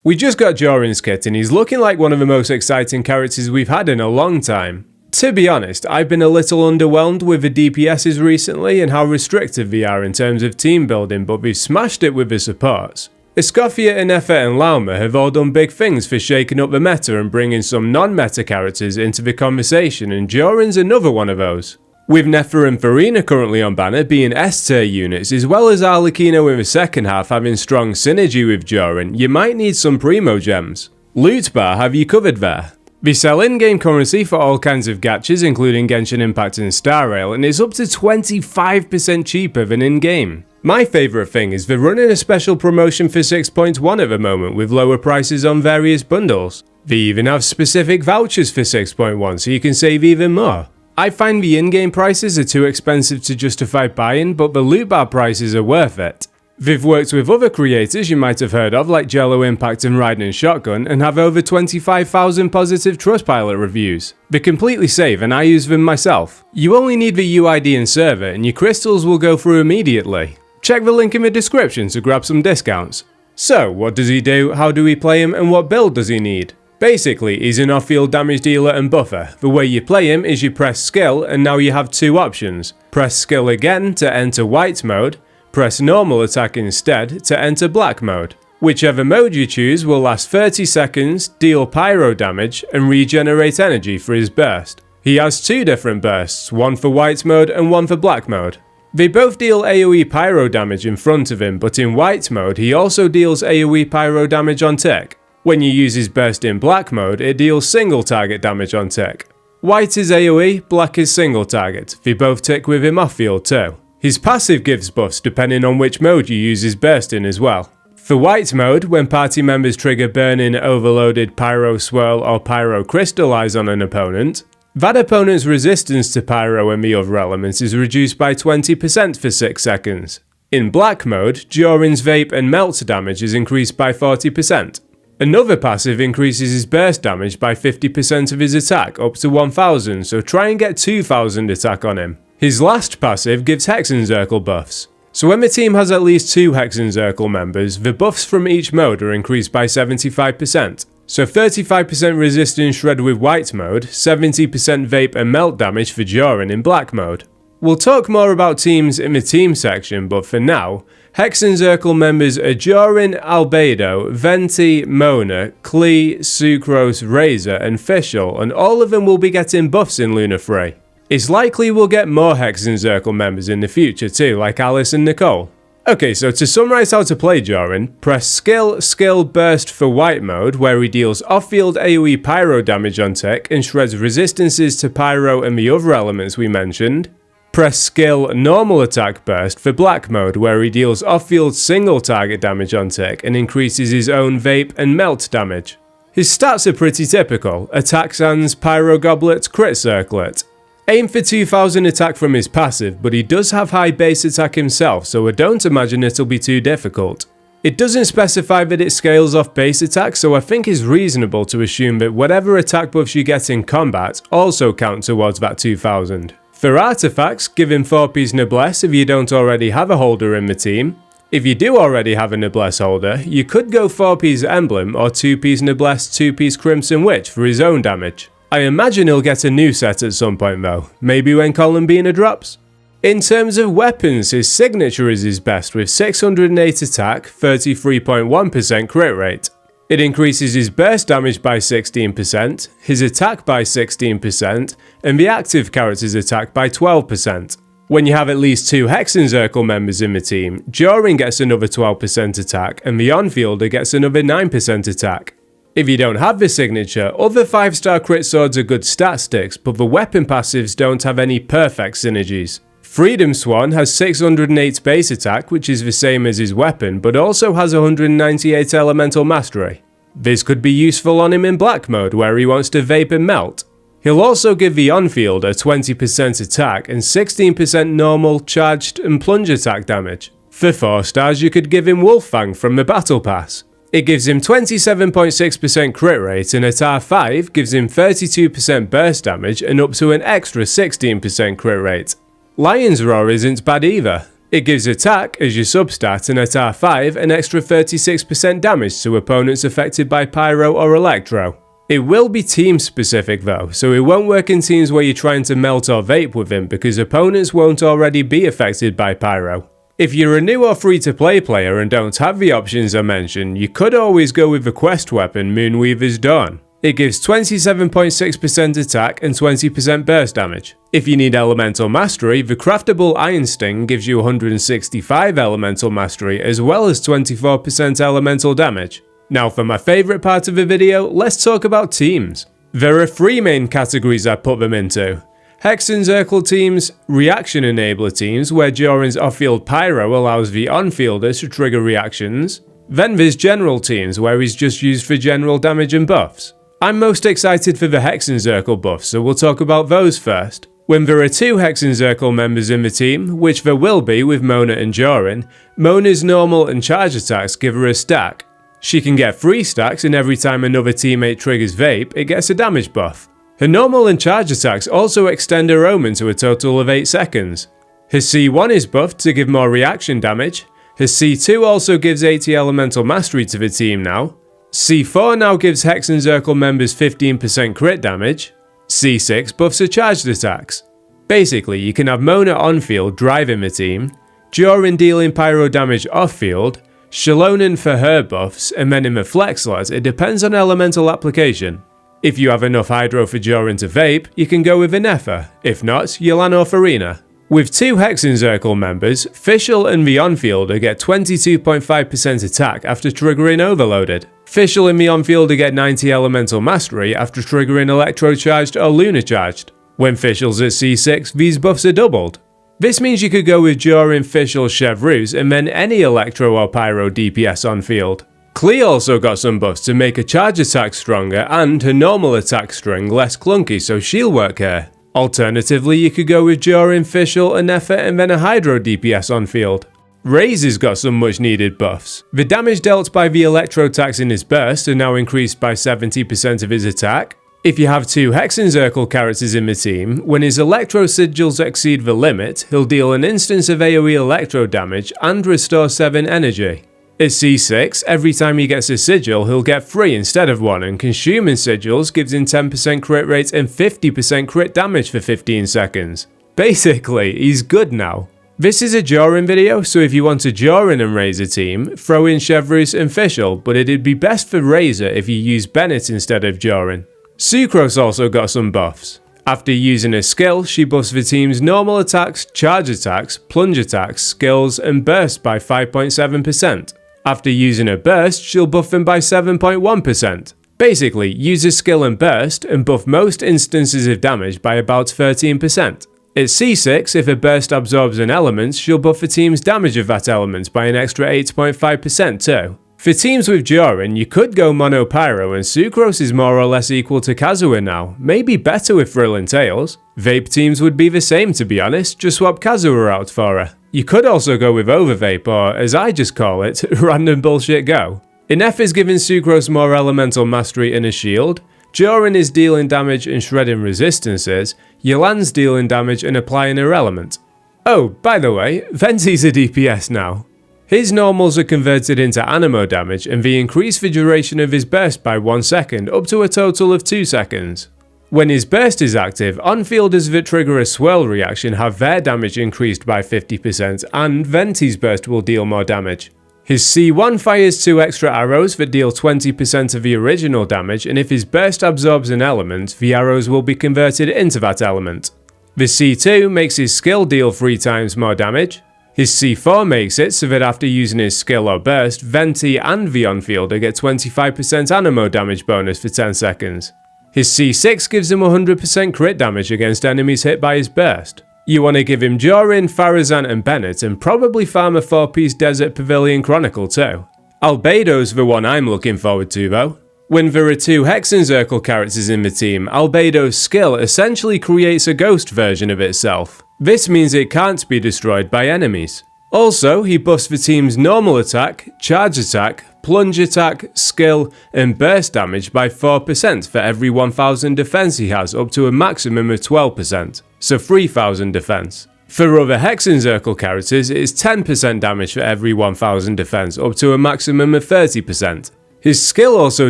We just got Durin's kit and he's looking like one of the most exciting characters we've had in a long time. To be honest, I've been a little underwhelmed with the DPSs recently and how restrictive they are in terms of team building, but we've smashed it with the supports. Escoffier, Inefer and Lauma have all done big things for shaking up the meta and bringing some non-meta characters into the conversation, and Durin's another one of those. With Nefer and Farina currently on banner being S-tier units, as well as Arlecchino in the second half having strong synergy with Durin, you might need some Primo gems. Loot Bar have you covered there. They sell in-game currency for all kinds of gachas including Genshin Impact and Star Rail, and it's up to 25% cheaper than in-game. My favourite thing is they're running a special promotion for 6.1 at the moment with lower prices on various bundles. They even have specific vouchers for 6.1 so you can save even more. I find the in-game prices are too expensive to justify buying, but the loot bar prices are worth it. They've worked with other creators you might have heard of like Jello Impact and Raiden Shotgun and have over 25,000 positive Trustpilot reviews. They're completely safe and I use them myself. You only need the UID and server and your crystals will go through immediately. Check the link in the description to grab some discounts. So, what does he do, how do we play him, and what build does he need? Basically, he's an off-field damage dealer and buffer. The way you play him is you press skill and now you have two options. Press skill again to enter white mode, press normal attack instead to enter black mode. Whichever mode you choose will last 30 seconds, deal pyro damage and regenerate energy for his burst. He has two different bursts, one for white mode and one for black mode. They both deal AoE pyro damage in front of him, but in white mode he also deals AoE pyro damage on tick. When you use his burst in black mode, it deals single target damage on tick. White is AoE, black is single target. They both tick with him off field too. His passive gives buffs depending on which mode you use his burst in as well. For white mode, when party members trigger burning, overloaded, pyro swirl or pyro crystallize on an opponent, that opponent's resistance to pyro and the other elements is reduced by 20% for 6 seconds. In black mode, Durin's vape and melt damage is increased by 40%. Another passive increases his burst damage by 50% of his attack up to 1000, so try and get 2000 attack on him. His last passive gives Hexencircle buffs. So when the team has at least 2 Hexencircle members, the buffs from each mode are increased by 75%. So 35% resistance shred with white mode, 70% vape and melt damage for Durin in black mode. We'll talk more about teams in the team section, but for now, Hexencircle members are Durin, Albedo, Venti, Mona, Klee, Sucrose, Razor and Fischl, and all of them will be getting buffs in Luna 3. It's likely we'll get more Hexencircle members in the future too, like Alice and Nicole. Okay, so to summarise how to play Durin, press skill, burst for white mode, where he deals off-field AoE pyro damage on tick and shreds resistances to pyro and the other elements we mentioned. Press skill normal attack burst for black mode, where he deals off-field single target damage on tick and increases his own vape and melt damage. His stats are pretty typical: attack sands, pyro goblet, crit circlet. Aim for 2000 attack from his passive, but he does have high base attack himself, so I don't imagine it'll be too difficult. It doesn't specify that it scales off base attack, so I think it's reasonable to assume that whatever attack buffs you get in combat also count towards that 2000. For artifacts, give him 4-piece Noblesse if you don't already have a holder in the team. If you do already have a Noblesse holder, you could go 4-piece Emblem or 2-piece Noblesse, 2-piece Crimson Witch for his own damage. I imagine he'll get a new set at some point though, maybe when Columbina drops. In terms of weapons, his signature is his best with 608 attack, 33.1% crit rate. It increases his burst damage by 16%, his attack by 16%, and the active character's attack by 12%. When you have at least 2 Hexencircle members in the team, Durin gets another 12% attack and the on-fielder gets another 9% attack. If you don't have the signature, other 5-star crit swords are good stat sticks, but the weapon passives don't have any perfect synergies. Freedom Swan has 608 base attack, which is the same as his weapon, but also has 198 elemental mastery. This could be useful on him in black mode, where he wants to vape and melt. He'll also give the on-fielder 20% attack and 16% normal, charged and plunge attack damage. For 4 stars you could give him Wolffang from the Battle Pass. It gives him 27.6% crit rate, and at R5 gives him 32% burst damage and up to an extra 16% crit rate. Lion's Roar isn't bad either. It gives attack as your substat, and at R5 an extra 36% damage to opponents affected by Pyro or Electro. It will be team specific though, so it won't work in teams where you're trying to melt or vape with him because opponents won't already be affected by Pyro. If you're a new or free to play player and don't have the options I mentioned, you could always go with the quest weapon Moonweaver's Dawn. It gives 27.6% attack and 20% burst damage. If you need elemental mastery, the craftable Iron Sting gives you 165 elemental mastery as well as 24% elemental damage. Now for my favourite part of the video, let's talk about teams. There are 3 main categories I put them into. Hex and Circle teams, Reaction Enabler teams where Durin's off-field Pyro allows the on-fielder to trigger reactions. Then there's General teams where he's just used for general damage and buffs. I'm most excited for the Hex and Circle buffs, so we'll talk about those first. When there are 2 Hex and Circle members in the team, which there will be with Mona and Durin, Mona's normal and charge attacks give her a stack. She can get 3 stacks, and every time another teammate triggers Vape, it gets a damage buff. Her normal and charge attacks also extend her omen to a total of 8 seconds. Her C1 is buffed to give more reaction damage. Her C2 also gives 80 elemental mastery to the team now. C4 now gives Hex and Circle members 15% crit damage. C6 buffs her charged attacks. Basically, you can have Mona on-field driving the team, Durin dealing pyro damage off-field, Shalonen for her buffs, and then in the flex slots it depends on elemental application. If you have enough hydro for Durin to vape, you can go with Inefa, if not, Yelan or Farina. With 2 Hex and Circle members, Fischl and the on-fielder get 22.5% attack after triggering Overloaded. Fischl and the on-fielder get 90 elemental mastery after triggering Electro Charged or Lunar Charged. When Fischl's at C6, these buffs are doubled. This means you could go with Durin, Fischl, Chevreuse, and then any Electro or Pyro DPS on field. Klee also got some buffs to make her charge attack stronger and her normal attack string less clunky, so she'll work here. Alternatively, you could go with Durin, Fischl, Inefa, and then a Hydro DPS on field. Raze has got some much needed buffs. The damage dealt by the Electro attacks in his burst are now increased by 70% of his attack. If you have 2 Hex and Circle characters in the team, when his Electro sigils exceed the limit, he'll deal an instance of AoE Electro damage and restore 7 energy. At C6, every time he gets a sigil, he'll get 3 instead of 1, and consuming sigils gives him 10% crit rate and 50% crit damage for 15 seconds. Basically, he's good now. This is a Durin video, so if you want a Durin and Razor team, throw in Chevreuse and Fischl, but it'd be best for Razor if you use Bennett instead of Durin. Sucrose also got some buffs. After using a skill, she buffs the team's normal attacks, charge attacks, plunge attacks, skills, and burst by 5.7%. After using a burst, she'll buff them by 7.1%. Basically, use a skill and burst and buff most instances of damage by about 13%. At C6, if a burst absorbs an element, she'll buff the team's damage of that element by an extra 8.5% too. For teams with Durin, you could go Mono Pyro, and Sucrose is more or less equal to Kazuha now, maybe better with Frill and Tails. Vape teams would be the same to be honest, just swap Kazuha out for her. You could also go with Overvape, or as I just call it, Random Bullshit Go. Inef is giving Sucrose more elemental mastery and a shield, Durin is dealing damage and shredding resistances, Yelan's dealing damage and applying her element. Oh, by the way, Venti's a DPS now. His normals are converted into Anemo damage, and they increase the duration of his burst by 1 second, up to a total of 2 seconds. When his burst is active, on-fielders that trigger a swirl reaction have their damage increased by 50%, and Venti's burst will deal more damage. His C1 fires 2 extra arrows that deal 20% of the original damage, and if his burst absorbs an element, the arrows will be converted into that element. The C2 makes his skill deal 3 times more damage. His C4 makes it so that after using his skill or burst, Venti and the on-fielder get 25% Anemo damage bonus for 10 seconds. His C6 gives him 100% crit damage against enemies hit by his burst. You want to give him Durin, Farazan and Bennett, and probably farm a 4-piece Desert Pavilion Chronicle too. Albedo's the one I'm looking forward to though. When there are 2 Hex and Circle characters in the team, Albedo's skill essentially creates a ghost version of itself. This means it can't be destroyed by enemies. Also, he buffs the team's normal attack, charge attack, plunge attack, skill, and burst damage by 4% for every 1000 defense he has, up to a maximum of 12%, so 3000 defense. For other Hexencircle characters, it's 10% damage for every 1000 defense, up to a maximum of 30%. His skill also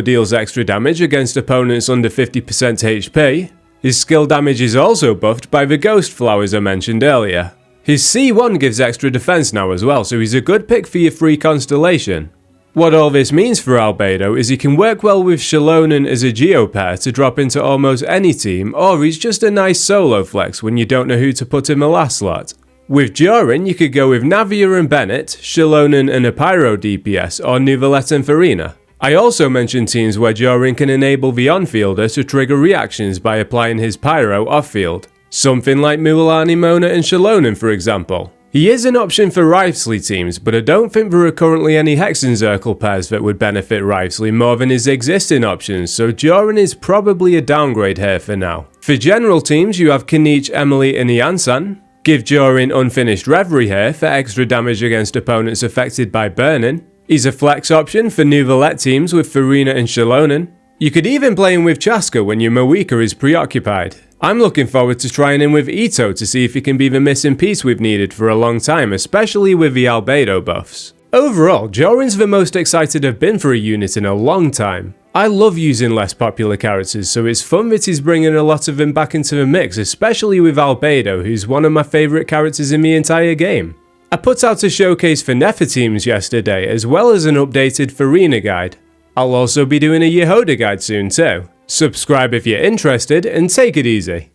deals extra damage against opponents under 50% HP. His skill damage is also buffed by the Ghost Flowers I mentioned earlier. His C1 gives extra defense now as well, so he's a good pick for your free constellation. What all this means for Albedo is he can work well with Shalonen as a Geo pair to drop into almost any team, or he's just a nice solo flex when you don't know who to put in the last slot. With Durin, you could go with Navia and Bennett, Shalonen and a Pyro DPS, or Nuvalet and Farina. I also mentioned teams where Durin can enable the on-fielder to trigger reactions by applying his Pyro off-field. Something like Mualani Mona and Shalonen for example. He is an option for Wraithsley teams, but I don't think there are currently any Hexencircle pairs that would benefit Wraithsley more than his existing options, so Durin is probably a downgrade here for now. For general teams you have Kinich, Emily and Yansan. Give Durin Unfinished Reverie here for extra damage against opponents affected by burning. He's a flex option for Nuvalet teams with Farina and Shalonen. You could even play him with Chaska when your Moika is preoccupied. I'm looking forward to trying him with Ito to see if he can be the missing piece we've needed for a long time, especially with the Albedo buffs. Overall, Durin's the most excited I've been for a unit in a long time. I love using less popular characters, so it's fun that he's bringing a lot of them back into the mix, especially with Albedo, who's one of my favourite characters in the entire game. I put out a showcase for Nefer teams yesterday, as well as an updated Farina guide. I'll also be doing a Yehoda guide soon too. Subscribe if you're interested, and take it easy.